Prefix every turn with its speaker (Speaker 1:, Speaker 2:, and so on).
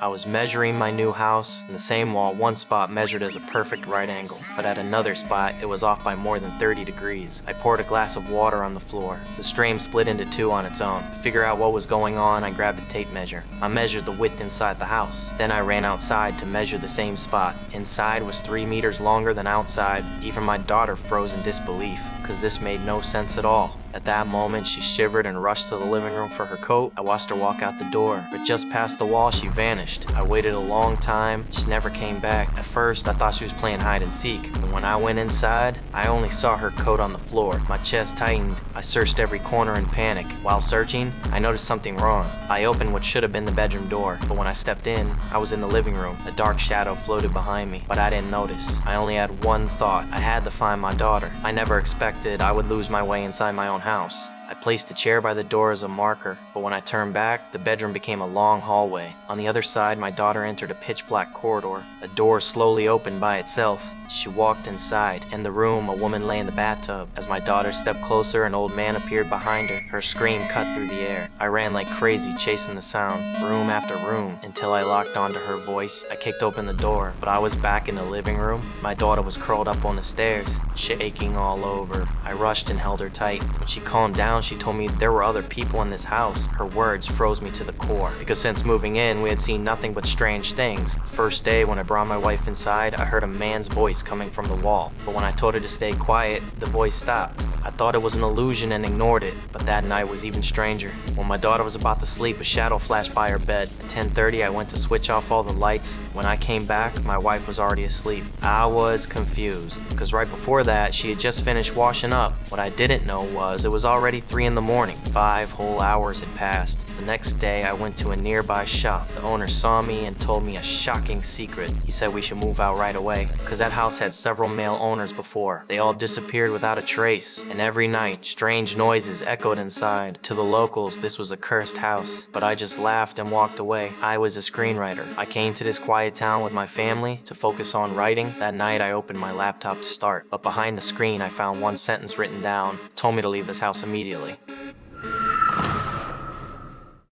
Speaker 1: I was measuring my new house, and the same wall one spot measured as a perfect right angle, but at another spot it was off by more than 30 degrees. I poured a glass of water on the floor. The stream split into two on its own. To figure out what was going on, I grabbed a tape measure. I measured the width inside the house. Then I ran outside to measure the same spot. Inside was 3 meters longer than outside. Even my daughter froze in disbelief, because this made no sense at all. At that moment, she shivered and rushed to the living room for her coat. I watched her walk out the door, but just past the wall, she vanished. I waited a long time. She never came back. At first, I thought she was playing hide and seek, but when I went inside, I only saw her coat on the floor. My chest tightened. I searched every corner in panic. While searching, I noticed something wrong. I opened what should have been the bedroom door, but when I stepped in, I was in the living room. A dark shadow floated behind me, but I didn't notice. I only had one thought. I had to find my daughter. I never expected I would lose my way inside my own house. I placed a chair by the door as a marker, but when I turned back, the bedroom became a long hallway. On the other side, my daughter entered a pitch-black corridor. A door slowly opened by itself. She walked inside. In the room, a woman lay in the bathtub. As my daughter stepped closer, an old man appeared behind her. Her scream cut through the air. I ran like crazy, chasing the sound, room after room, until I locked onto her voice. I kicked open the door, but I was back in the living room. My daughter was curled up on the stairs, shaking all over. I rushed and held her tight. When she calmed down, she told me there were other people in this house. Her words froze me to the core, because since moving in, we had seen nothing but strange things. The first day, when I brought my wife inside, I heard a man's voice coming from the wall, but when I told her to stay quiet, the voice stopped. I thought it was an illusion and ignored it, but that night was even stranger. When my daughter was about to sleep, a shadow flashed by her bed. At 10:30, I went to switch off all the lights. When I came back, my wife was already asleep. I was confused, because right before that, she had just finished washing up. What I didn't know was it was already 3 in the morning. 5 whole hours had passed. The next day, I went to a nearby shop. The owner saw me and told me a shocking secret. He said we should move out right away, because that house had several male owners before. They all disappeared without a trace, and every night, strange noises echoed inside. To the locals, this was a cursed house, but I just laughed and walked away. I was a screenwriter. I came to this quiet town with my family to focus on writing. That night, I opened my laptop to start, but behind the screen, I found one sentence written down. It told me to leave this house immediately.